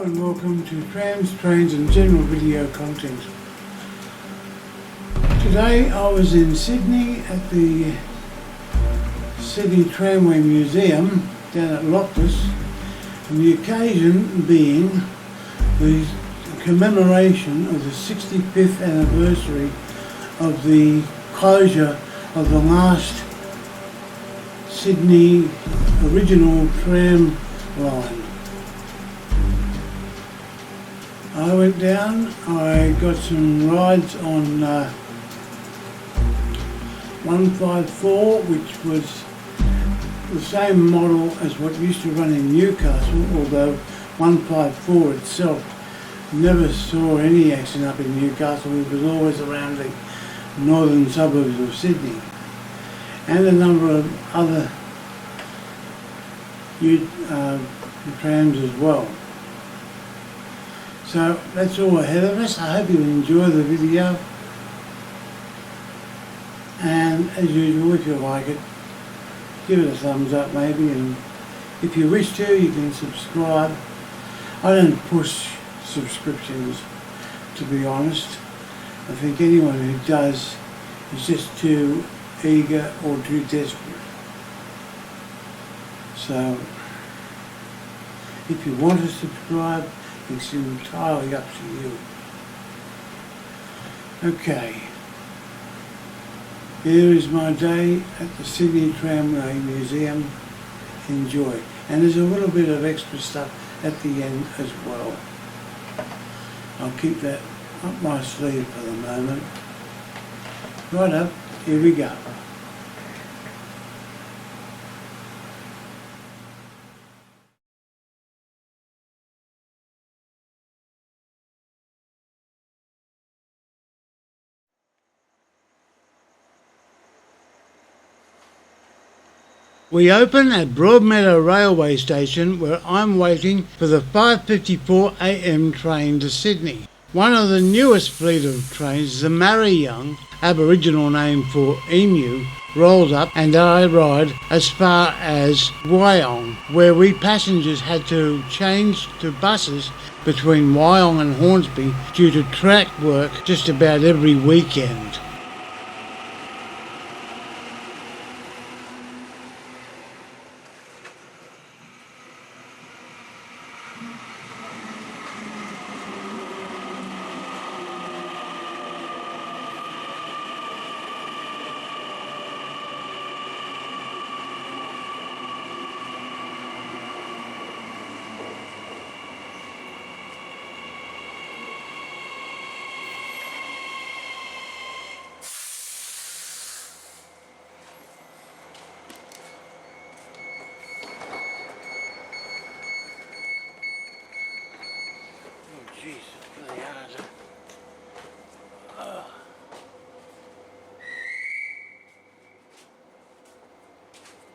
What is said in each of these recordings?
and welcome to Trams, Trains and General Video Content. Today I was in Sydney at the Sydney Tramway Museum down at Loftus, and the occasion being the commemoration of the 65th anniversary of the closure of the last Sydney original tram line. I went down, I got some rides on 154, which was the same model as what used to run in Newcastle, although 154 itself never saw any action up in Newcastle. It was always around the northern suburbs of Sydney, and a number of other trams as well. So that's all ahead of us. I hope you enjoy the video, and as usual, if you like it, give it a thumbs up maybe, and if you wish to, you can subscribe. I don't push subscriptions, to be honest. I think anyone who does is just too eager or too desperate. So if you want to subscribe, it's entirely up to you. Okay, here is my day at the Sydney Tramway Museum. Enjoy. And there's a little bit of extra stuff at the end as well. I'll keep that up my sleeve for the moment. Right up, here we go. We open at Broadmeadow Railway Station, where I'm waiting for the 5:54 a.m. train to Sydney. One of the newest fleet of trains, the Marryyoung, Aboriginal name for emu, rolls up, and I ride as far as Wyong, where we passengers had to change to buses between Wyong and Hornsby due to track work just about every weekend.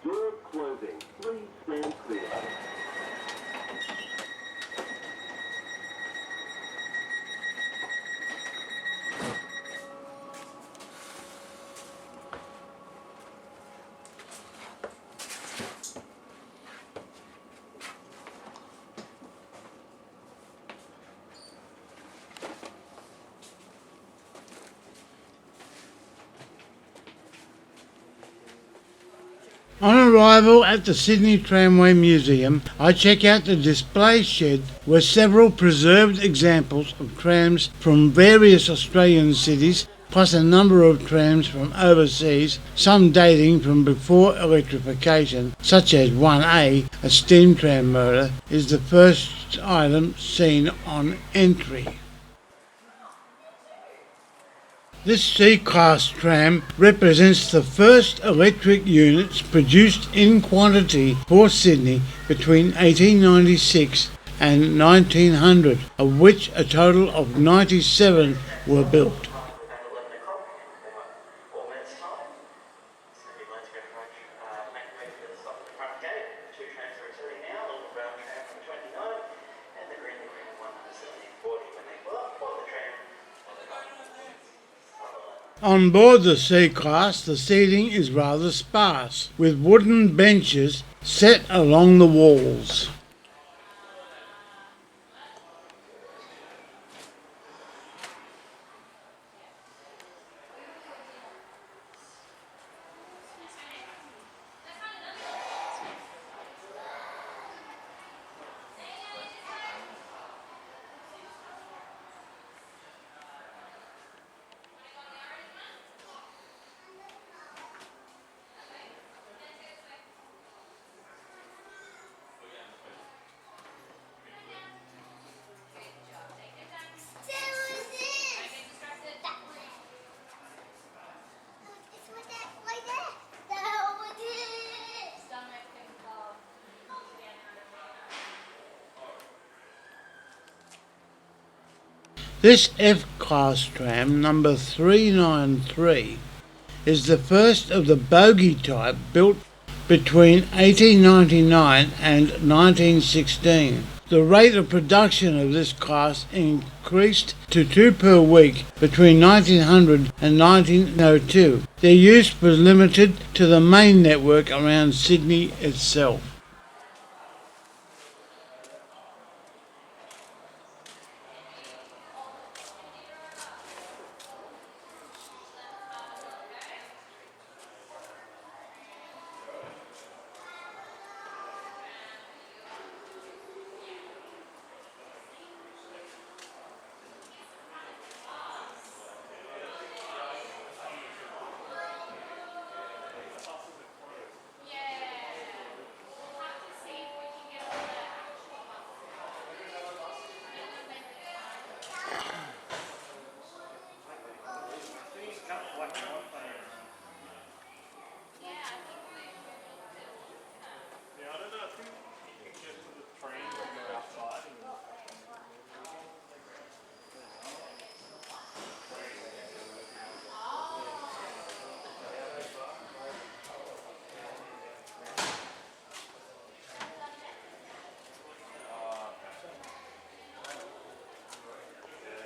Doors closing. Please stand clear. On arrival at the Sydney Tramway Museum, I check out the display shed where several preserved examples of trams from various Australian cities, plus a number of trams from overseas, some dating from before electrification, such as 1A, a steam tram motor, is the first item seen on entry. This C-Class tram represents the first electric units produced in quantity for Sydney between 1896 and 1900, of which a total of 97 were built. On board the C-Class, the seating is rather sparse, with wooden benches set along the walls. This F-class tram, number 393, is the first of the bogie type built between 1899 and 1916. The rate of production of this class increased to 2 per week between 1900 and 1902. Their use was limited to the main network around Sydney itself.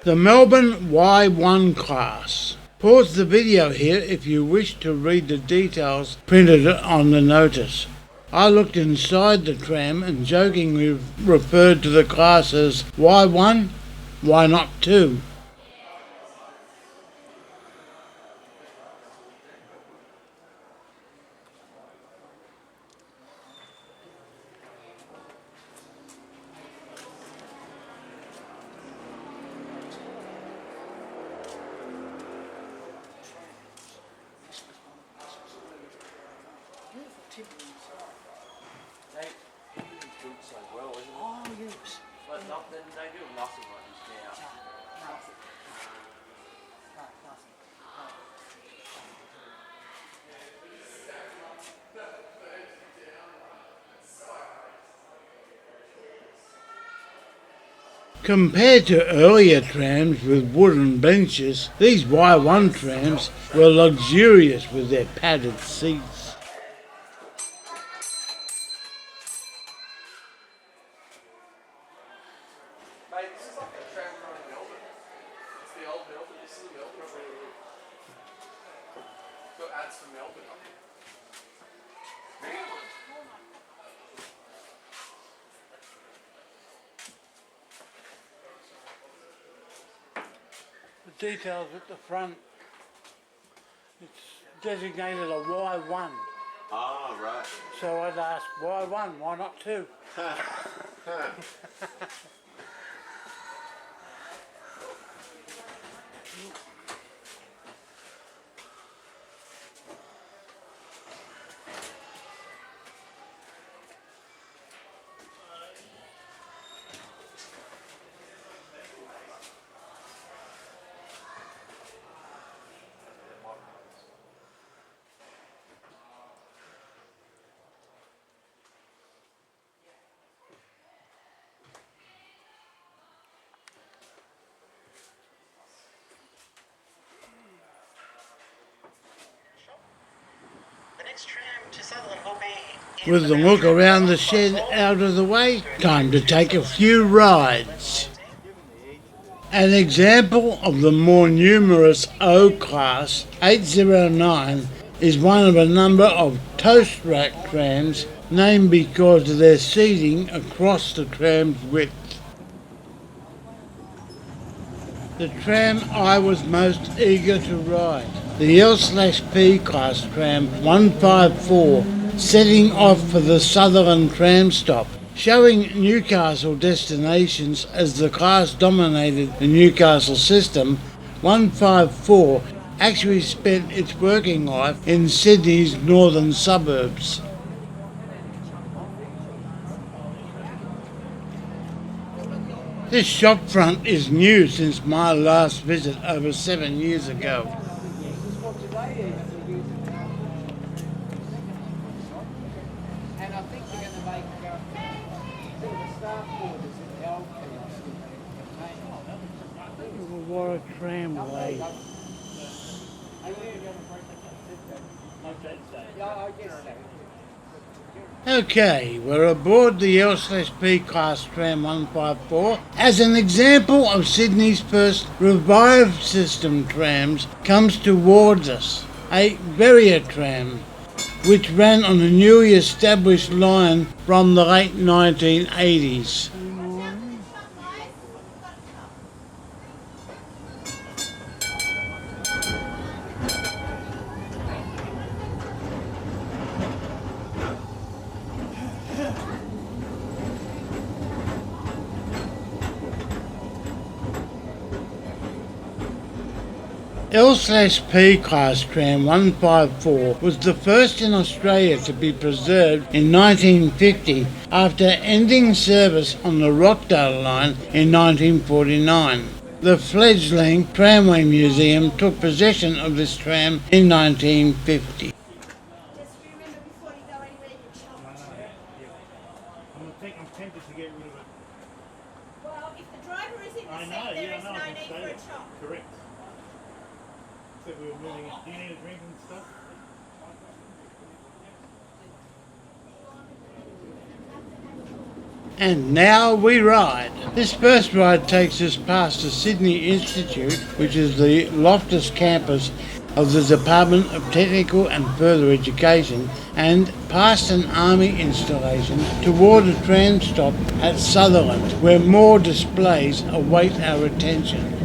The Melbourne Y1 class. Pause the video here if you wish to read the details printed on the notice. I looked inside the tram and jokingly referred to the class as Y1, why not 2? They built so well, isn't it? Oh, yes. But then they do nothing like this now. Nothing. No, nothing. Compared to earlier trams with wooden benches, these Y1 trams were luxurious with their padded seats. Mate, this is like a tram running Melbourne. It's the old Melbourne. This is the Melbourne. Got ads for Melbourne up here. The details at the front, it's designated a Y1. Ah, right. So I'd ask, Y1, why not 2? With the look around the shed out of the way, time to take a few rides. An example of the more numerous O class 809 is one of a number of toast rack trams named because of their seating across the tram's width. The tram I was most eager to ride, the L/P class tram 154, setting off for the Sutherland tram stop. Showing Newcastle destinations as the class dominated the Newcastle system, 154 actually spent its working life in Sydney's northern suburbs. This shop front is new since my last visit over 7 years ago. And I think they're going to make the staff quarters in the old house. What a tramway. Yeah, I guess so. Okay, we're aboard the L/P class tram 154. As an example of Sydney's first revived system trams comes towards us, a barrier tram, which ran on a newly established line from the late 1980s. L/P class tram 154 was the first in Australia to be preserved in 1950 after ending service on the Rockdale line in 1949. The fledgling Tramway Museum took possession of this tram in 1950. Just remember before you go anywhere, you chop. I'm tempted to get rid of it. Well, if the driver is in the seat, there is no need for a chop. Correct. Except we were moving it. Do you need a drink and stuff? And now we ride. This first ride takes us past the Sydney Institute, which is the Loftus campus of the Department of Technical and Further Education, and past an army installation toward a tram stop at Sutherland, where more displays await our attention.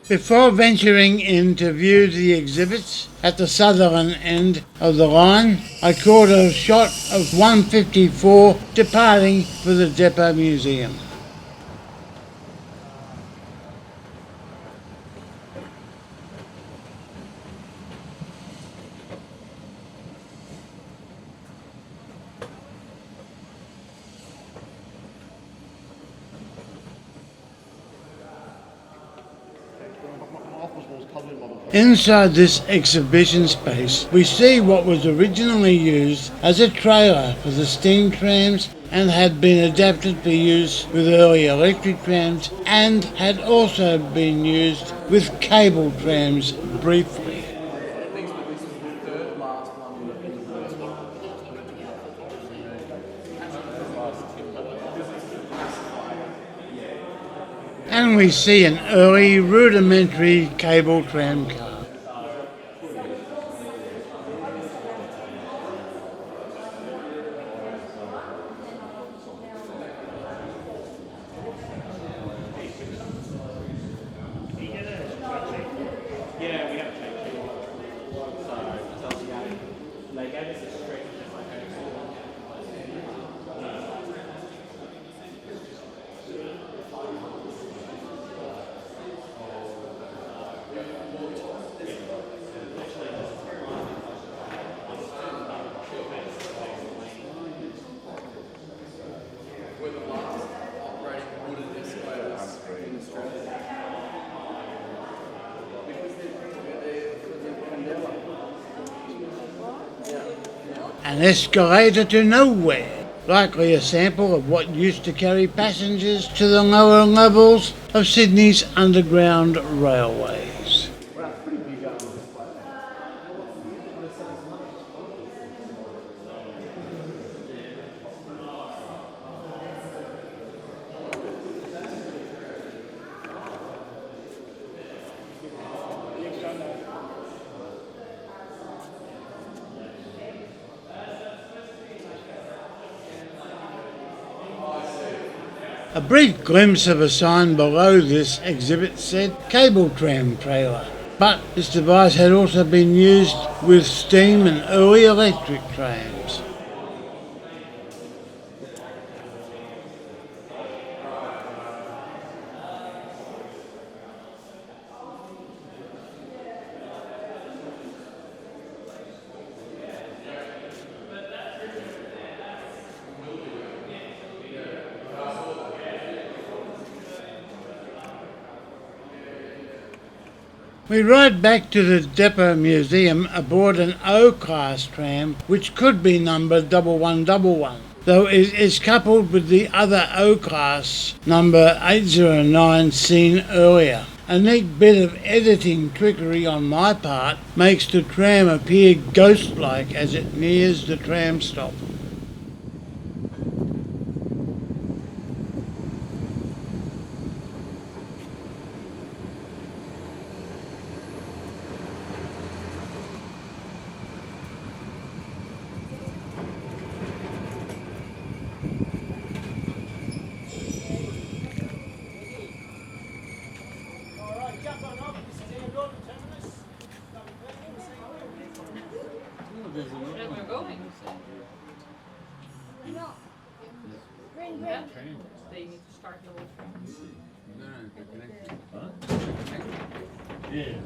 Before venturing in to view the exhibits at the southern end of the line, I caught a shot of 154 departing for the Depot Museum. Inside this exhibition space, we see what was originally used as a trailer for the steam trams and had been adapted for use with early electric trams and had also been used with cable trams briefly. And we see an early rudimentary cable tram car. An escalator to nowhere, likely a sample of what used to carry passengers to the lower levels of Sydney's underground railways. A brief glimpse of a sign below this exhibit said cable tram trailer, but this device had also been used with steam and early electric trams. We ride back to the Depot Museum aboard an O-class tram which could be numbered 1111, though it is coupled with the other O-class number 809 seen earlier. A neat bit of editing trickery on my part makes the tram appear ghost-like as it nears the tram stop. They need to start the whole train. Yeah.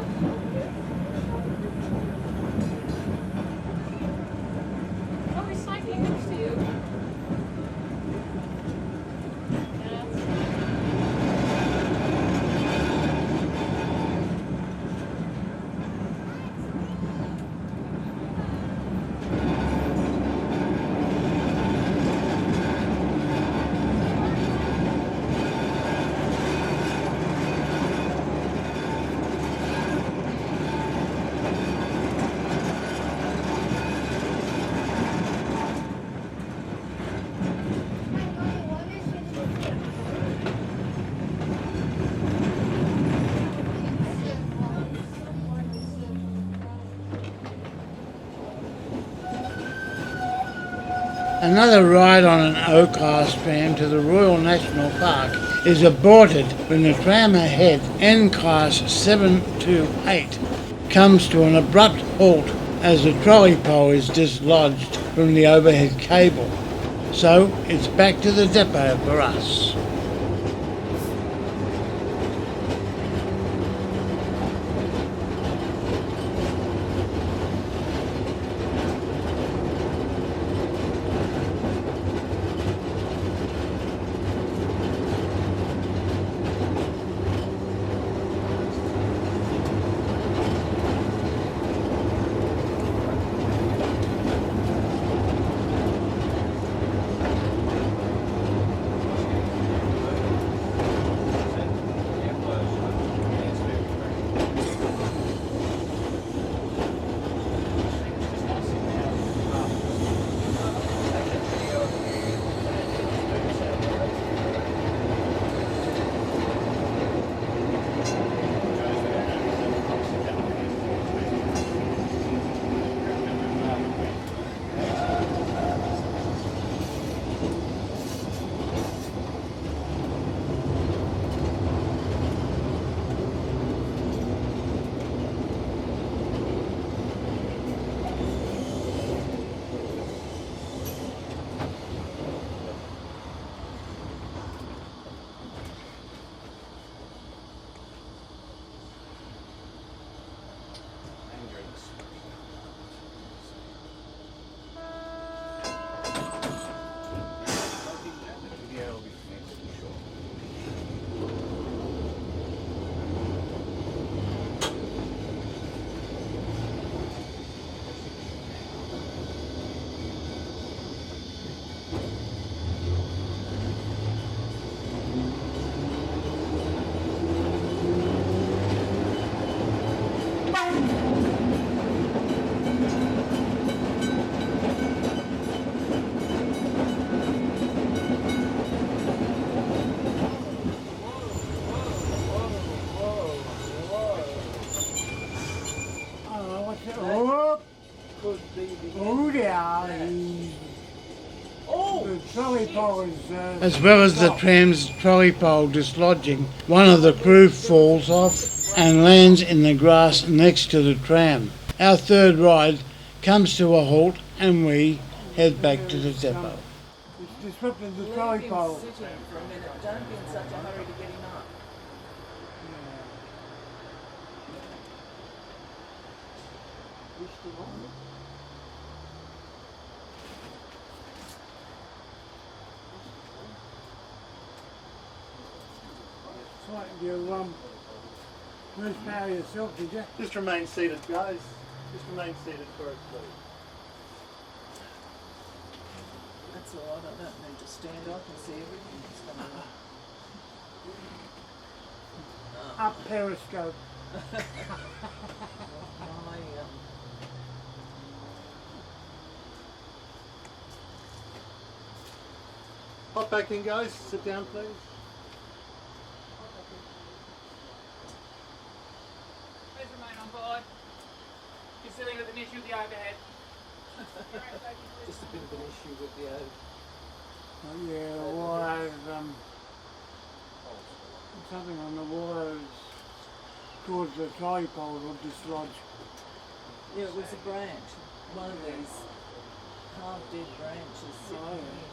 up. Oh, recycling next to you. Another ride on an O-class tram to the Royal National Park is aborted when the tram ahead, N-class 728, comes to an abrupt halt as the trolley pole is dislodged from the overhead cable. So it's back to the depot for us. As well as the tram's trolley pole dislodging, one of the crew falls off and lands in the grass next to the tram. Our third ride comes to a halt and we head back to the depot. It's disrupted the trolley pole. Sit in for a minute. Don't be in such a hurry to get him up. You lose power yourself, did you? Just remain seated, guys. Just remain seated for us, please. That's all right. I don't need to stand up and see everything that's going on. Up periscope. Hop back in, guys. Sit down, please. Please remain on board. Considering with an issue with the overhead. Just a bit of an issue with the Yeah, the wires, something on the wires towards the trolley pole will dislodge. Yeah, it was a branch. One of these half-dead branches sitting here.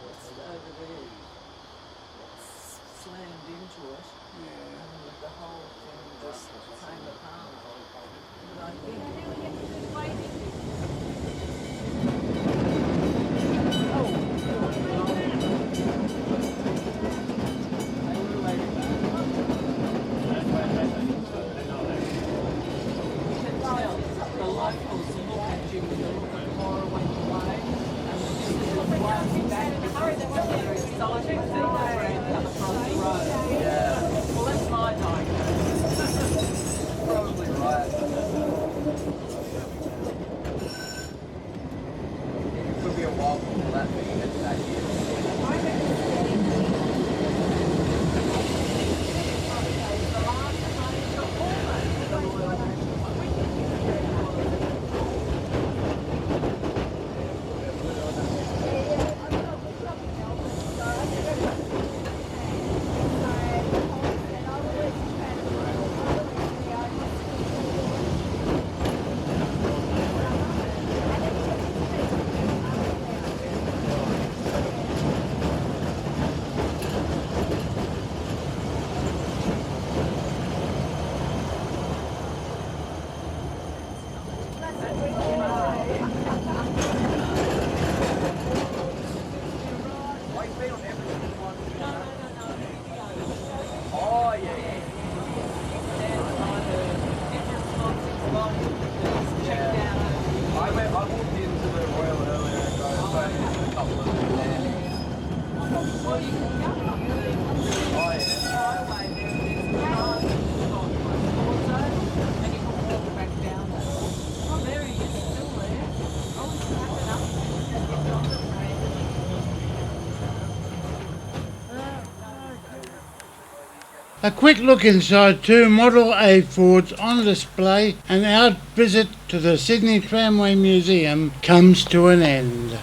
It's over there. It's slammed into it. Yeah. And the whole thing just came apart. A quick look inside two Model A Fords on display and our visit to the Sydney Tramway Museum comes to an end.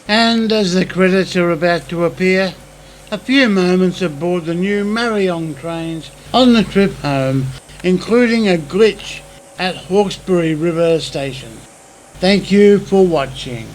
And as the credits are about to appear, a few moments aboard the new Commemorating trains on the trip home, including a glitch at Hawkesbury River Station. Thank you for watching.